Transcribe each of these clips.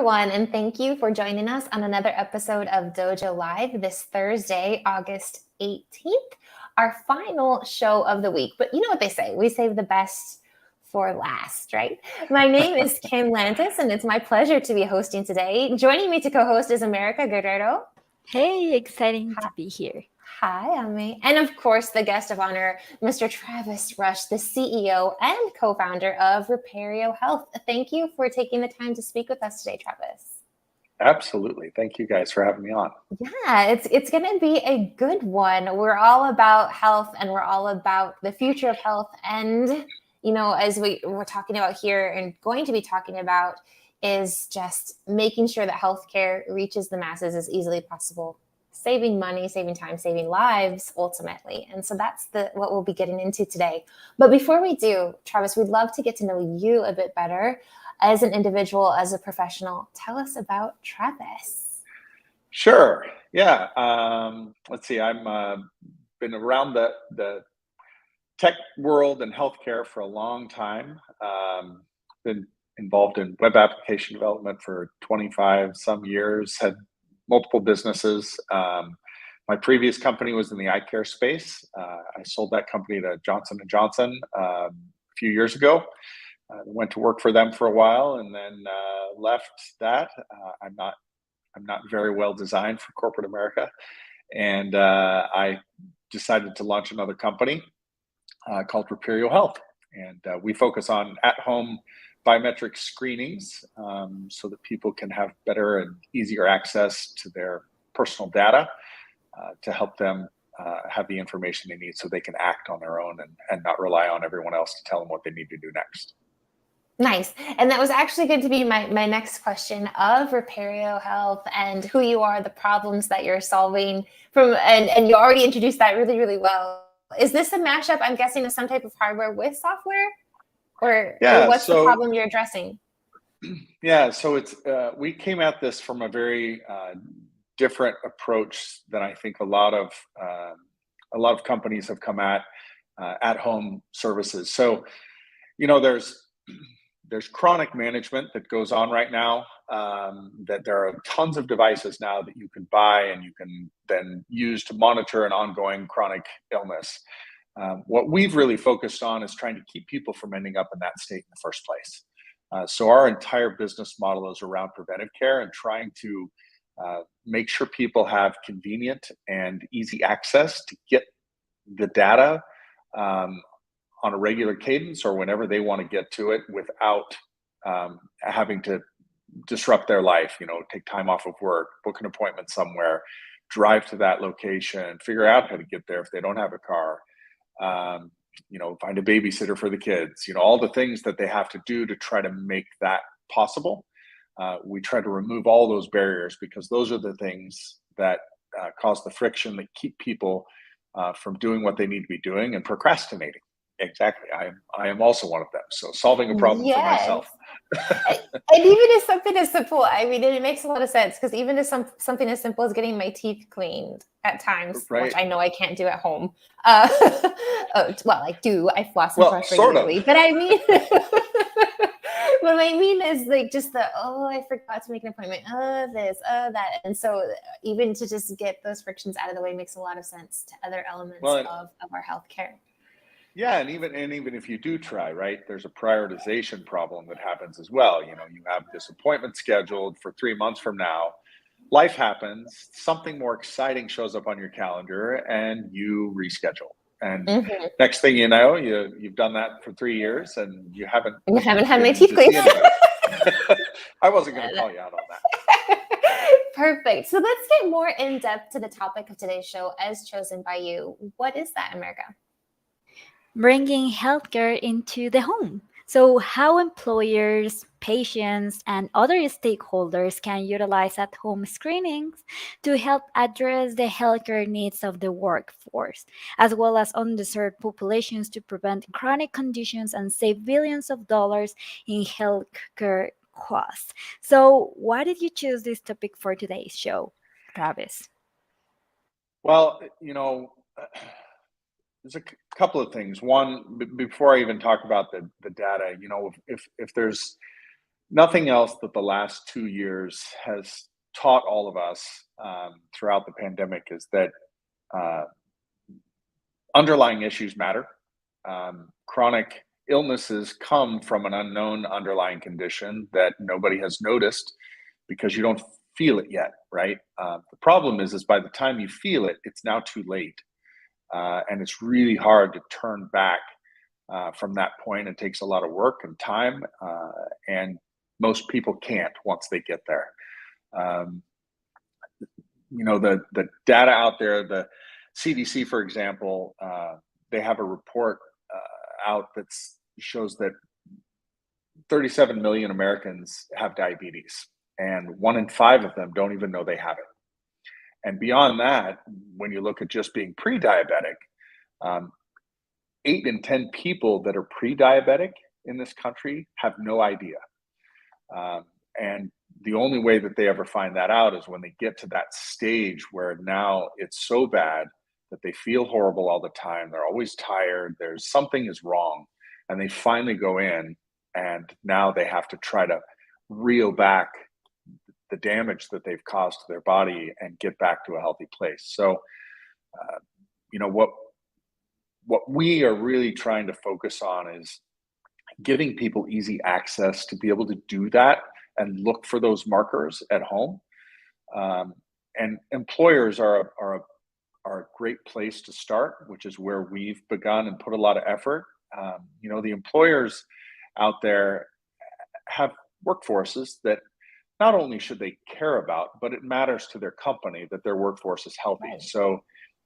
everyone, and thank you for joining us on another episode of Dojo Live this Thursday, August 18th, our final show of the week. But you know what they say, we save the best for last, right? My name is Kim Lantis, and it's my pleasure to be hosting today. Joining me to co-host is America Guerrero. Hey, exciting to be here. Hi, Ami. And of course, the guest of honor, Mr. Travis Rush, the CEO and co-founder of Repario Health. Thank you for taking the time to speak with us today, Travis. Absolutely. Thank you guys for having me on. Yeah, it's going to be a good one. We're all about health and we're all about the future of health. And, you know, as we're talking about here and going to be talking about is just making sure that healthcare reaches the masses as easily as possible. Saving money, saving time, saving lives, ultimately. And so that's what we'll be getting into today. But before we do, Travis, we'd love to get to know you a bit better as an individual, as a professional. Tell us about Travis. Sure. Yeah. Let's see. I'm been around the tech world and healthcare for a long time. Been involved in web application development for 25 some years, had multiple businesses. My previous company was in the eye care space. I sold that company to Johnson & Johnson a few years ago. Went to work for them for a while and then left that. I'm not very well designed for corporate America. And I decided to launch another company called Repario Health. And we focus on at-home biometric screenings so that people can have better and easier access to their personal data to help them have the information they need so they can act on their own and not rely on everyone else to tell them what they need to do next. Nice. And that was actually going to be my next question of Repario Health and who you are, the problems that you're solving and you already introduced that really, really well. Is this a mashup, I'm guessing, of some type of hardware with software? Or what's the problem you're addressing? Yeah, so it's we came at this from a very different approach than I think a lot of companies have come at home services. So, you know, there's chronic management that goes on right now. That there are tons of devices now that you can buy and you can then use to monitor an ongoing chronic illness. What we've really focused on is trying to keep people from ending up in that state in the first place. So our entire business model is around preventive care and trying to make sure people have convenient and easy access to get the data on a regular cadence or whenever they want to get to it without having to disrupt their life, you know, take time off of work, book an appointment somewhere, drive to that location, figure out how to get there if they don't have a car. You know, find a babysitter for the kids, you know, all the things that they have to do to try to make that possible. We try to remove all those barriers because those are the things that cause the friction that keep people from doing what they need to be doing and procrastinating. Exactly. I am also one of them. So solving a problem for myself. And even if something as simple, I mean, it makes a lot of sense because even if something as simple as getting my teeth cleaned at times, right. Which I know I can't do at home. Well, I do. I floss and brush regularly. But I mean, what I mean is like just I forgot to make an appointment. This, that. And so even to just get those frictions out of the way makes a lot of sense to other elements of our healthcare. Yeah, and even if you do try, right, there's a prioritization problem that happens as well. You know, you have this appointment scheduled for 3 months from now. Life happens, something more exciting shows up on your calendar, and you reschedule. And next thing you know, you've done that for 3 years, and you haven't had my teeth cleaned. I wasn't going to call you out on that. Perfect. So let's get more in depth to the topic of today's show, as chosen by you. What is that, America? Bringing healthcare into the home. So, how employers, patients, and other stakeholders can utilize at home screenings to help address the healthcare needs of the workforce, as well as underserved populations to prevent chronic conditions and save billions of dollars in healthcare costs. So, why did you choose this topic for today's show, Travis? Well, you know, there's a couple of things. One, before I even talk about the data, you know, if there's nothing else that the last 2 years has taught all of us throughout the pandemic is that uh, underlying issues matter. Chronic illnesses come from an unknown underlying condition that nobody has noticed because you don't feel it yet, right? The problem is by the time you feel it, it's now too late, and it's really hard to turn back from that point. It takes a lot of work and time, and most people can't once they get there. Um, the data out there, the CDC, for example, they have a report out that shows that 37 million Americans have diabetes, and 1 in 5 of them don't even know they have it. And beyond that, when you look at just being pre-diabetic, um, 8 in 10 people that are pre-diabetic in this country have no idea. And the only way that they ever find that out is when they get to that stage where now it's so bad that they feel horrible all the time. They're always tired. There's something is wrong. And they finally go in, and now they have to try to reel back the damage that they've caused to their body and get back to a healthy place. So, what we are really trying to focus on is giving people easy access to be able to do that and look for those markers at home. And employers are a great place to start, which is where we've begun and put a lot of effort. The employers out there have workforces that not only should they care about, but it matters to their company that their workforce is healthy. Right. So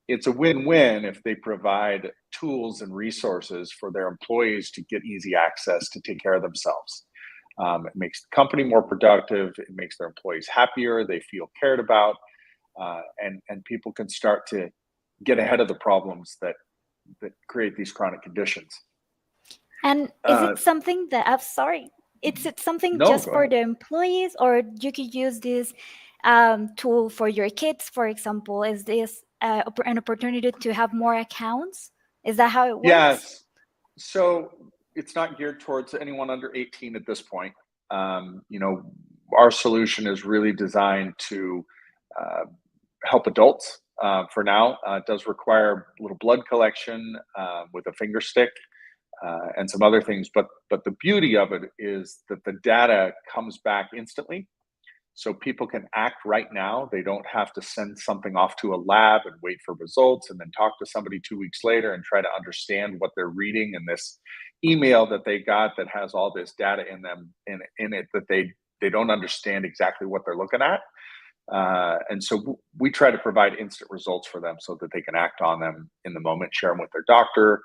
it's a win-win if they provide tools and resources for their employees to get easy access to take care of themselves. It makes the company more productive. It makes their employees happier. They feel cared about, and people can start to get ahead of the problems that create these chronic conditions. And is it something that I'm sorry? Is it something No, just go for ahead. the employees, or you could use this tool for your kids, for example? Is this an opportunity to have more accounts? Is that how it works? Yes. So it's not geared towards anyone under 18 at this point. Our solution is really designed to uh, help adults for now. It does require a little blood collection with a finger stick and some other things. But the beauty of it is that the data comes back instantly. So people can act right now. They don't have to send something off to a lab and wait for results and then talk to somebody 2 weeks later and try to understand what they're reading in this email that they got that has all this data in them in it that they don't understand exactly what they're looking at. And so we try to provide instant results for them so that they can act on them in the moment, share them with their doctor,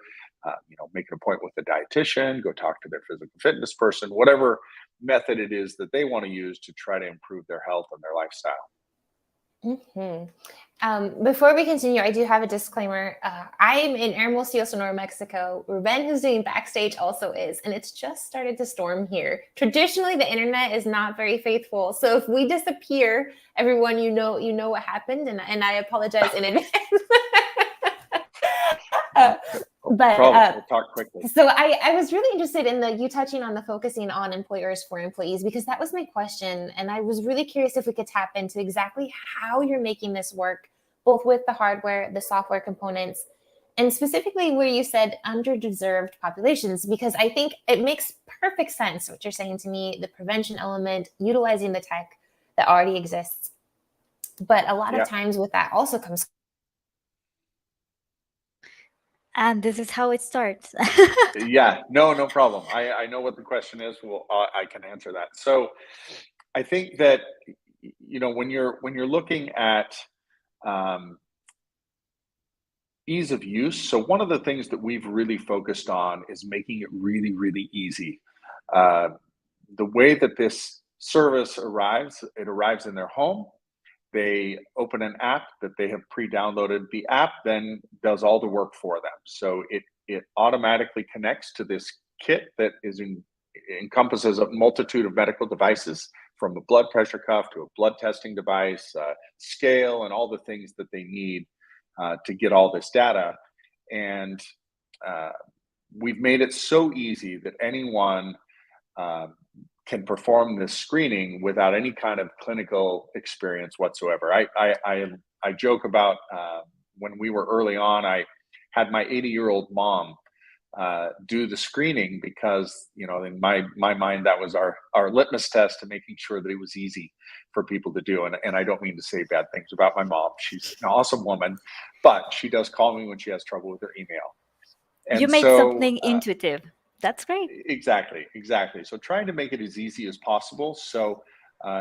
make an appointment with a dietitian, go talk to their physical fitness person, whatever method it is that they want to use to try to improve their health and their lifestyle. Before we continue, I do have a disclaimer. I'm in Hermosillo, Sonora, Mexico. Ruben, who's doing backstage, also is, and it's just started to storm here. Traditionally, the internet is not very faithful, so if we disappear, everyone, you know what happened, and I apologize in advance. But we'll talk quickly. So I was really interested in you touching on the focusing on employers for employees, because that was my question. And I was really curious if we could tap into exactly how you're making this work, both with the hardware, the software components, and specifically where you said underdeserved populations, because I think it makes perfect sense what you're saying to me, the prevention element, utilizing the tech that already exists. But a lot of times with that also comes. And this is how it starts. Yeah, no problem. I know what the question is. Well, I can answer that. So I think that, when you're looking at ease of use. So one of the things that we've really focused on is making it really, really easy. The way that this service arrives, it arrives in their home. They open an app that they have pre-downloaded. The app then does all the work for them. So it automatically connects to this kit that encompasses a multitude of medical devices, from a blood pressure cuff to a blood testing device, scale, and all the things that they need to get all this data. And we've made it so easy that anyone can perform this screening without any kind of clinical experience whatsoever. I joke about when we were early on, I had my 80-year-old mom do the screening because, you know, in my mind, that was our litmus test to making sure that it was easy for people to do. And I don't mean to say bad things about my mom. She's an awesome woman, but she does call me when she has trouble with her email. You And made so something intuitive. That's great. exactly. So trying to make it as easy as possible. So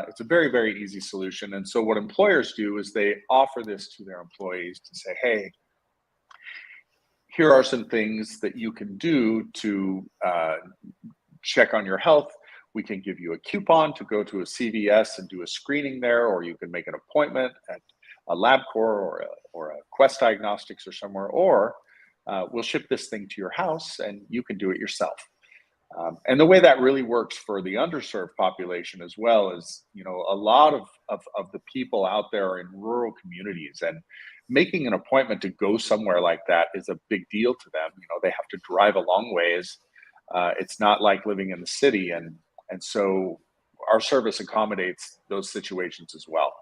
it's a very, very easy solution. And so what employers do is they offer this to their employees to say, hey, here are some things that you can do to check on your health. We can give you a coupon to go to a CVS and do a screening there, or you can make an appointment at a LabCorp or a Quest Diagnostics or somewhere, or we'll ship this thing to your house and you can do it yourself. And the way that really works for the underserved population as well is, you know, a lot of the people out there are in rural communities, and making an appointment to go somewhere like that is a big deal to them. You know, they have to drive a long ways. It's not like living in the city. And so our service accommodates those situations as well.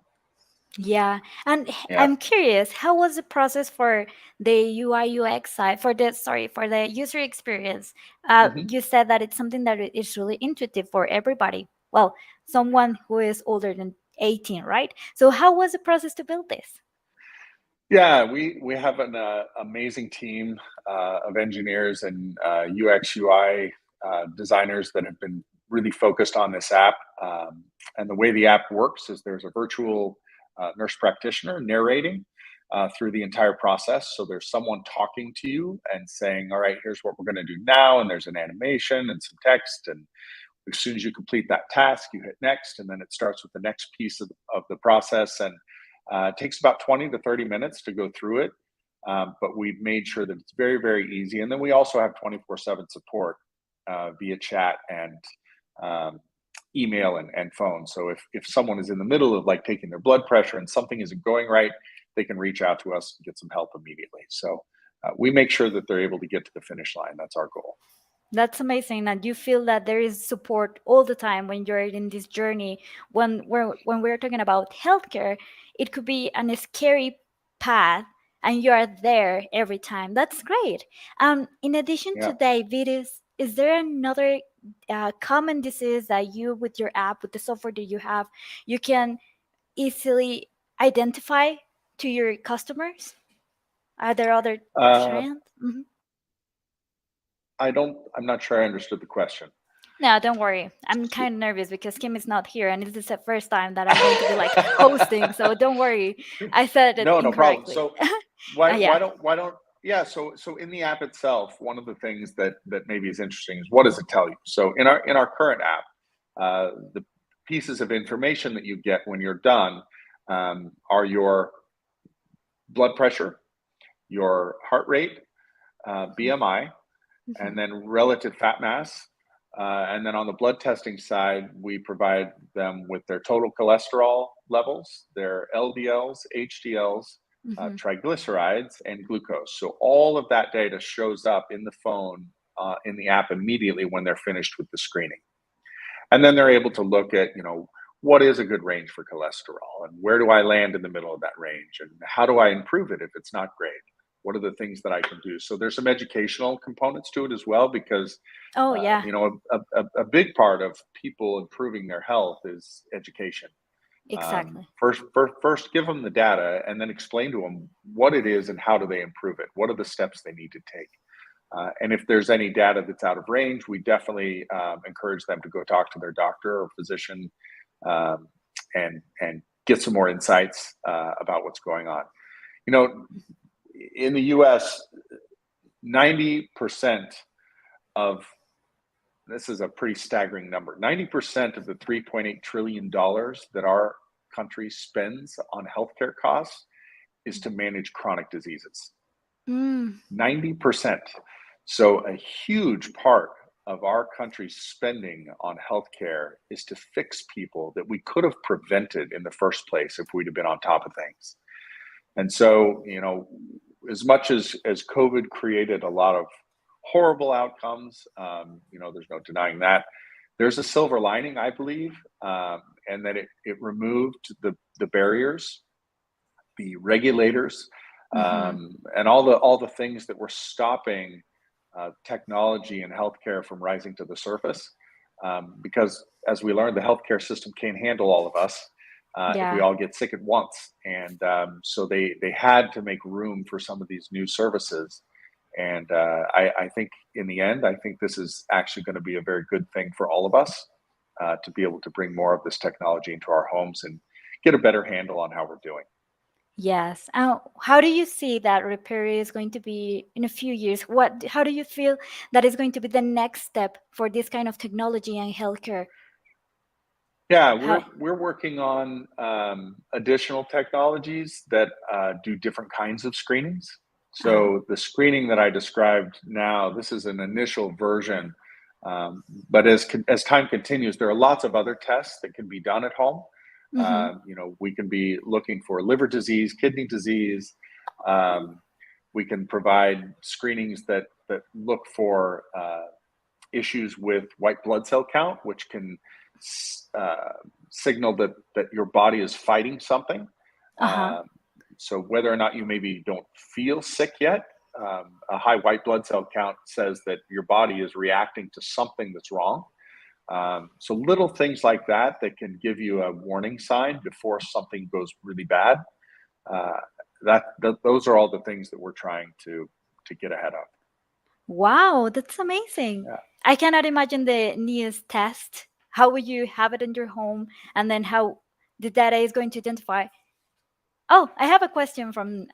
Yeah. And Yeah. I'm curious, how was the process for the UI UX side, for the user experience? Mhm. You said that it's something that is really intuitive for everybody. Well, someone who is older than 18, right? So how was the process to build this? Yeah, we have an amazing team of engineers and UX UI designers that have been really focused on this app. And the way the app works is there's a virtual nurse practitioner narrating through the entire process. So there's someone talking to you and saying, "All right, here's what we're going to do now," and there's an animation and some text. And as soon as you complete that task, you hit next, and then it starts with the next piece of the process. And it takes about 20 to 30 minutes to go through it, but we've made sure that it's very, very easy. And then we also have 24/7 support via chat and email and phone. So if someone is in the middle of like taking their blood pressure and something isn't going right, they can reach out to us and get some help immediately. So we make sure that they're able to get to the finish line. That's our goal. That's amazing that you feel that there is support all the time when you're in this journey. When we're talking about healthcare, it could be a scary path, and you are there every time. That's great. In addition Yeah. to diabetes, is there another common disease that you, with your app, with the software that you have, you can easily identify to your customers? Are there other Uh, trends? Mhm. I'm not sure I understood the question. No, don't worry. I'm kind of nervous because Kim is not here, and this is the first time that I'm going to be like hosting. So don't worry. I said it No problem. incorrectly. So why Yeah. why don't yeah, so in the app itself, one of the things that maybe is interesting is, what does it tell you? So in our current app, the pieces of information that you get when you're done are your blood pressure, your heart rate, BMI, Mhm. and then relative fat mass. And then on the blood testing side, we provide them with their total cholesterol levels, their LDLs, HDLs, Mhm. triglycerides, and glucose. So all of that data shows up in the phone, in the app immediately when they're finished with the screening. And then they're able to look at, you know, what is a good range for cholesterol, and where do I land in the middle of that range, and how do I improve it if it's not great? What are the things that I can do? So there's some educational components to it as well, because Oh yeah, you know, a big part of people improving their health is education. exactly. First, give them the data, and then explain to them what it is and how do they improve it. What are the steps they need to take? And if there's any data that's out of range, we definitely encourage them to go talk to their doctor or physician, um, and get some more insights about what's going on. You know, in the U.S., 90% of this is a pretty staggering number. 90% of the $3.8 trillion that our country spends on healthcare costs is to manage chronic diseases. Mm, 90%. So a huge part of our country's spending on healthcare is to fix people that we could have prevented in the first place if we'd have been on top of things. And so, you know, as much as COVID created a lot of horrible outcomes, you know, there's no denying that. there's a silver lining, I believe, and that it removed the barriers, the regulators, Mm-hmm. and all the things that were stopping technology and healthcare from rising to the surface. Because as we learned, the healthcare system can't handle all of us if we Yeah. all get sick at once, and so they had to make room for some of these new services. And I think in the end, I think this is actually going to be a very good thing for all of us to be able to bring more of this technology into our homes and get a better handle on how we're doing. Yes. How do you see that repair is going to be in a few years? How do you feel that is going to be the next step for this kind of technology and healthcare? Yeah, How? we're working on additional technologies that do different kinds of screenings. Uh-huh. So the screening that I described now, this is an initial version, but as time continues, there are lots of other tests that can be done at home. Mm-hmm. We can be looking for liver disease, kidney disease. Um, we can provide screenings that look for issues with white blood cell count, which can uh, signal that your body is fighting something. Uh-huh. Um, so whether or not you maybe don't feel sick yet, a high white blood cell count says that your body is reacting to something that's wrong. So little things like that can give you a warning sign before something goes really bad. Uh, those are all the things that we're trying to get ahead of. Wow, that's amazing. Yeah, I cannot imagine the newest test. How would you have it in your home, and then how the data is going to identify? Oh, I have a question from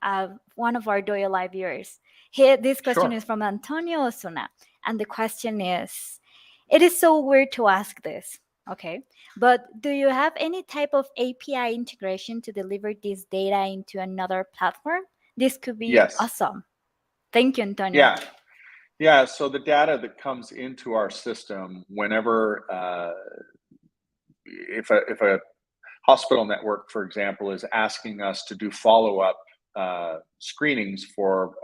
one of our Doyo Live viewers. Here, this question sure. is from Antonio Osuna, and the question is: it is so weird to ask this, okay? But do you have any type of API integration to deliver this data into another platform? This could be Yes. awesome. Thank you, Antonio. Yeah. Yeah, so the data that comes into our system whenever if a hospital network, for example, is asking us to do follow-up screenings for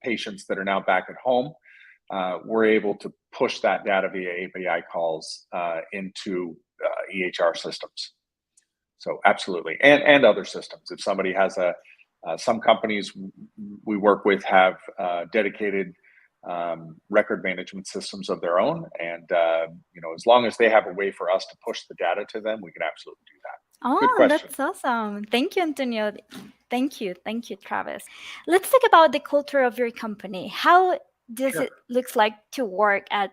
patients that are now back at home, we're able to push that data via API calls into EHR systems. So absolutely, and other systems. If somebody has some companies we work with have dedicated record management systems of their own, and as long as they have a way for us to push the data to them, we can absolutely do that. Good Oh, question. that's awesome. Thank you, Antonio. Thank you. Thank you, Travis. Let's talk about the culture of your company. How does Sure. it looks like to work at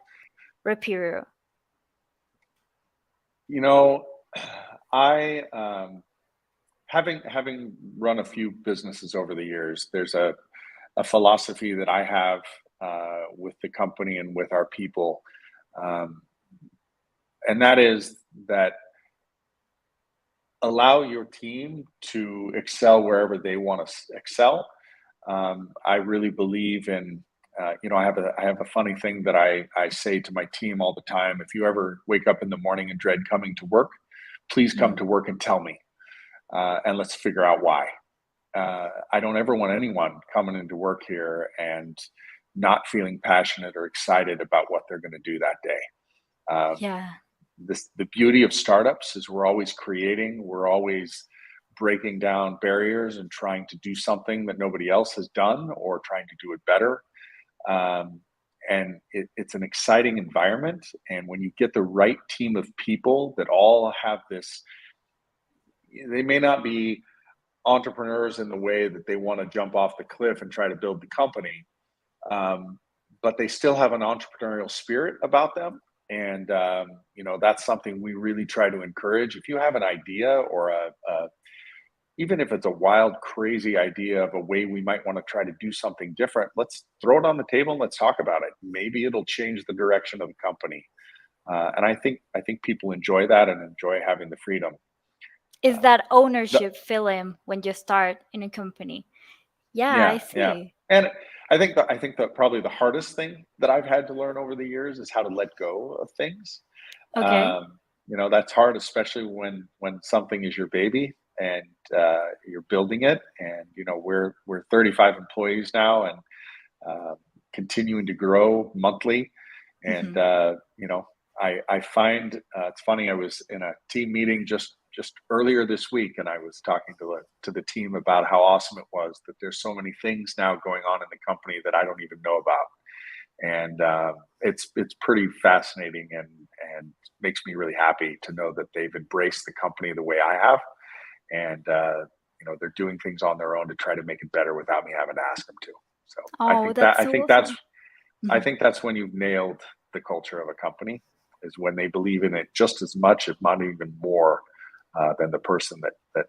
Repiro? You know, I having run a few businesses over the years, there's a philosophy that I have with the company and with our people, um, and that is that allow your team to excel wherever they want to excel. I really believe in, I have a funny thing that I say to my team all the time. If you ever wake up in the morning and dread coming to work, please come Mhm. to work and tell me, and let's figure out why. I don't ever want anyone coming into work here and not feeling passionate or excited about what they're going to do that day. Um, Yeah. the beauty of startups is we're always creating, we're always breaking down barriers and trying to do something that nobody else has done or trying to do it better. Um, and it's an exciting environment. And when you get the right team of people that all have this, they may not be entrepreneurs in the way that they want to jump off the cliff and try to build the company, um, but they still have an entrepreneurial spirit about them. And that's something we really try to encourage. If you have an idea or even if it's a wild, crazy idea of a way we might want to try to do something different, let's throw it on the table and let's talk about it. Maybe it'll change the direction of the company. And I think people enjoy that and enjoy having the freedom. Is Uh, that the, ownership feeling when you start in a company? Yeah, I yeah, yeah. see. And I think that probably the hardest thing that I've had to learn over the years is how to let go of things. Okay. Um, that's hard, especially when something is your baby and you're building it. And we're 35 employees now and uh, continuing to grow monthly. And Hmm. I find it's funny. I was in a team meeting just earlier this week, and I was talking to the team about how awesome it was that there's so many things now going on in the company that I don't even know about, and it's pretty fascinating and makes me really happy to know that they've embraced the company the way I have, and they're doing things on their own to try to make it better without me having to ask them to. So Oh, that's so awesome. I think that's when you've nailed the culture of a company, is when they believe in it just as much, if not even more, than the person that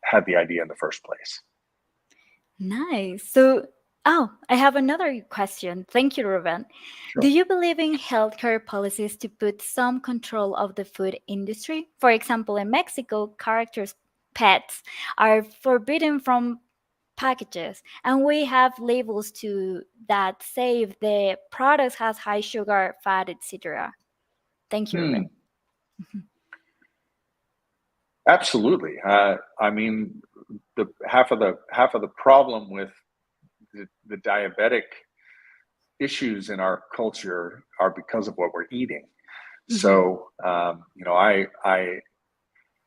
had the idea in the first place. Nice. So, I have another question. Thank you, Ruben. Sure. Do you believe in healthcare policies to put some control of the food industry? For example, in Mexico, characters' pets are forbidden from packages, and we have labels to that say if the product has high sugar, fat, etc. Thank you, Ruben. Absolutely. I mean, the half of the problem with the diabetic issues in our culture are because of what we're eating. So, I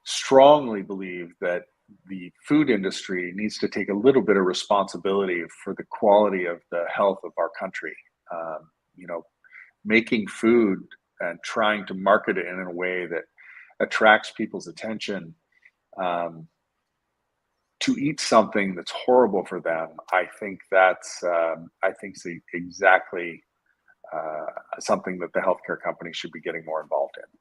strongly believe that the food industry needs to take a little bit of responsibility for the quality of the health of our country. Making food and trying to market it in a way that attracts people's attention to eat something that's horrible for them. I think that's exactly something that the healthcare companies should be getting more involved in.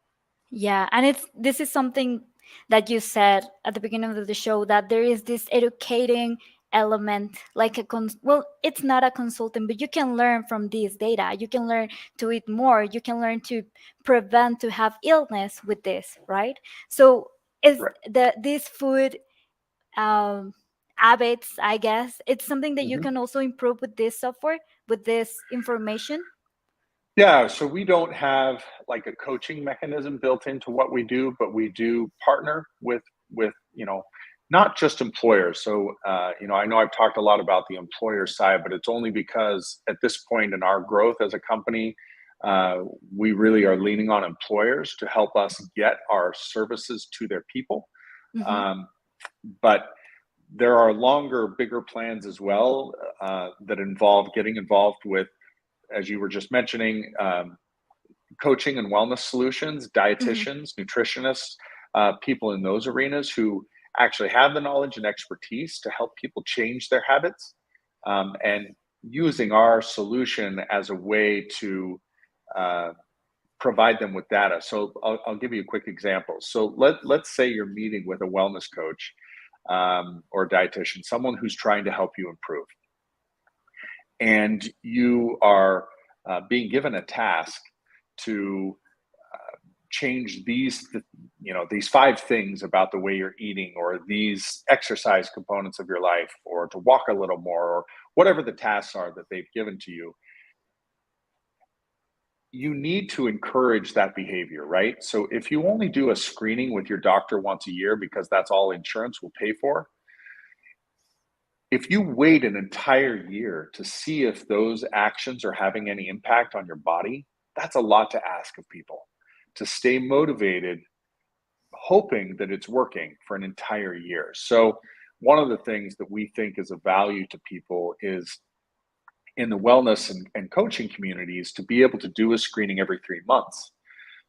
Yeah, and this is something that you said at the beginning of the show, that there is this educating element, like it's not a consultant, but you can learn from this data. You can learn to eat more. You can learn to prevent to have illness with this, right? So is Right. this food habits, I guess, it's something that you Mhm. can also improve with this software, with this information. Yeah, so we don't have like a coaching mechanism built into what we do, but we do partner with not just employers. So I know I've talked a lot about the employer side, but it's only because at this point in our growth as a company, we really are leaning on employers to help us get our services to their people. Mhm. Um, but there are longer, bigger plans as well that involve getting involved with, as you were just mentioning, coaching and wellness solutions, Mhm. dietitians, nutritionists, people in those arenas who actually have the knowledge and expertise to help people change their habits, and using our solution as a way to uh, provide them with data. So I'll give you a quick example. So let's say you're meeting with a wellness coach or a dietitian, someone who's trying to help you improve, and you are being given a task to change these 5 things about the way you're eating, or these exercise components of your life, or to walk a little more, or whatever the tasks are that they've given to you. You need to encourage that behavior, right? So if you only do a screening with your doctor once a year because that's all insurance will pay for, if you wait an entire year to see if those actions are having any impact on your body, that's a lot to ask of people, to stay motivated, hoping that it's working for an entire year. So, one of the things that we think is of value to people is in the wellness and coaching communities to be able to do a screening every 3 months.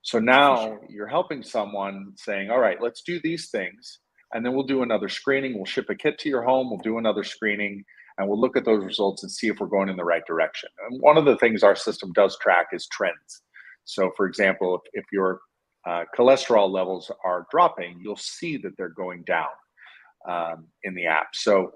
So For now sure. you're helping someone saying, all right, let's do these things. And then we'll do another screening. We'll ship a kit to your home. We'll do another screening and we'll look at those results and see if we're going in the right direction. And one of the things our system does track is trends. So, for example, if your cholesterol levels are dropping, you'll see that they're going down in the app. So,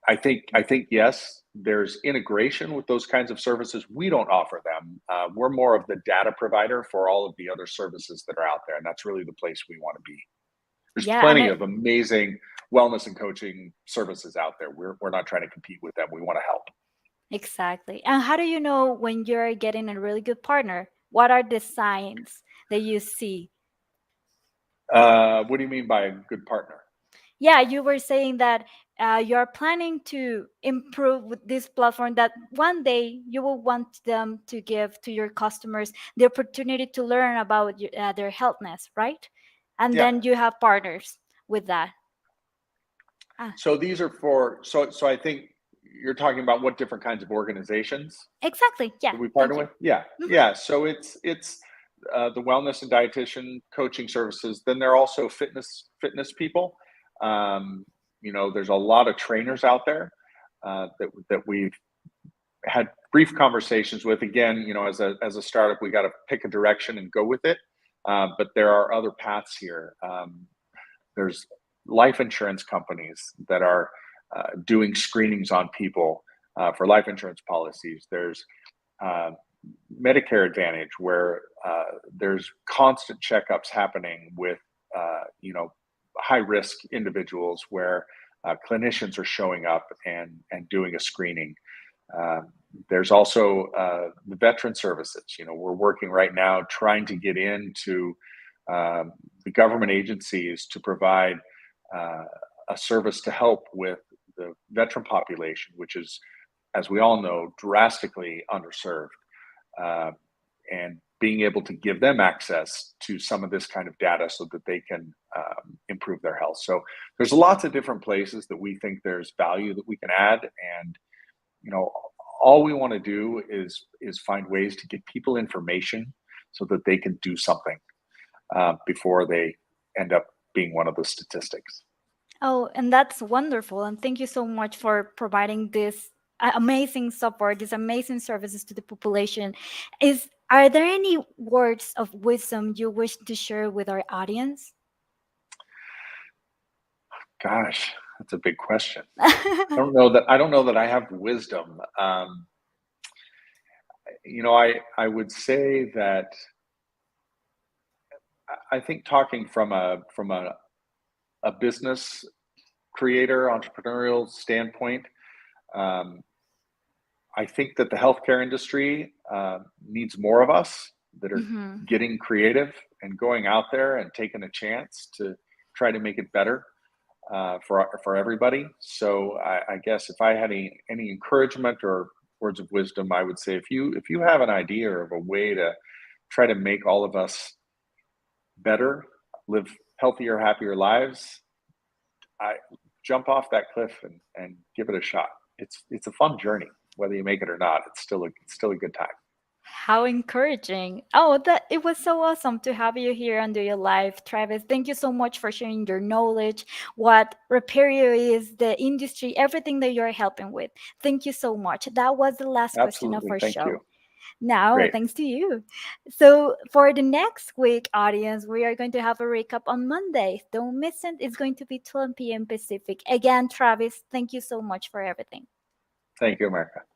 I think yes, there's integration with those kinds of services. We don't offer them. We're more of the data provider for all of the other services that are out there, and that's really the place we want to be. There's Yeah, and plenty of amazing wellness and coaching services out there. We're not trying to compete with them. We want to help. exactly. And how do you know when you're getting a really good partner? What are the signs that you see? What do you mean by a good partner? Yeah, you were saying that you're planning to improve with this platform, that one day you will want them to give to your customers the opportunity to learn about their healthness, right? And Yeah. then you have partners with that. So these are so I think you're talking about what different kinds of organizations Exactly. Yeah. that we Thank partner you. with. Yeah, Mhm. yeah. So it's the wellness and dietitian coaching services. Then there are also fitness people. Um, there's a lot of trainers out there that we've had brief conversations with. Again, as a startup, we got to pick a direction and go with it. But there are other paths here. There's life insurance companies that are doing screenings on people for life insurance policies. There's uh, Medicare Advantage, where there's constant checkups happening with high risk individuals, where clinicians are showing up and doing a screening. Uh, there's also the veteran services. We're working right now trying to get into the government agencies to provide uh, a service to help with the veteran population, which is, as we all know, drastically underserved, uh, and being able to give them access to some of this kind of data so that they can improve their health. So there's lots of different places that we think there's value that we can add, and you know, all we want to do is find ways to get people information so that they can do something before they end up being one of the statistics. Oh, and that's wonderful. And thank you so much for providing this amazing support, these amazing services to the population. Are there any words of wisdom you wish to share with our audience? Gosh, that's a big question. I don't know that I have wisdom. I would say that I think, talking from a business creator, entrepreneurial standpoint, um, I think that the healthcare industry needs more of us that are Mhm. getting creative and going out there and taking a chance to try to make it better for everybody. So I guess if I had any encouragement or words of wisdom, I would say, if you have an idea of a way to try to make all of us better, live healthier, happier lives, I jump off that cliff and give it a shot. It's a fun journey, whether you make it or not. It's still a good time. How encouraging. Oh, that it was so awesome to have you here and do your live, Travis. Thank you so much for sharing your knowledge, what Repario is, the industry, everything that you're helping with. Thank you so much. That was the last question of Absolutely. our Thank you. show. Now, Great. thanks to you. So, for the next week, audience, we are going to have a recap on Monday. Don't miss it. It's going to be 12 p.m. Pacific. Again, Travis, thank you so much for everything. Thank you, America.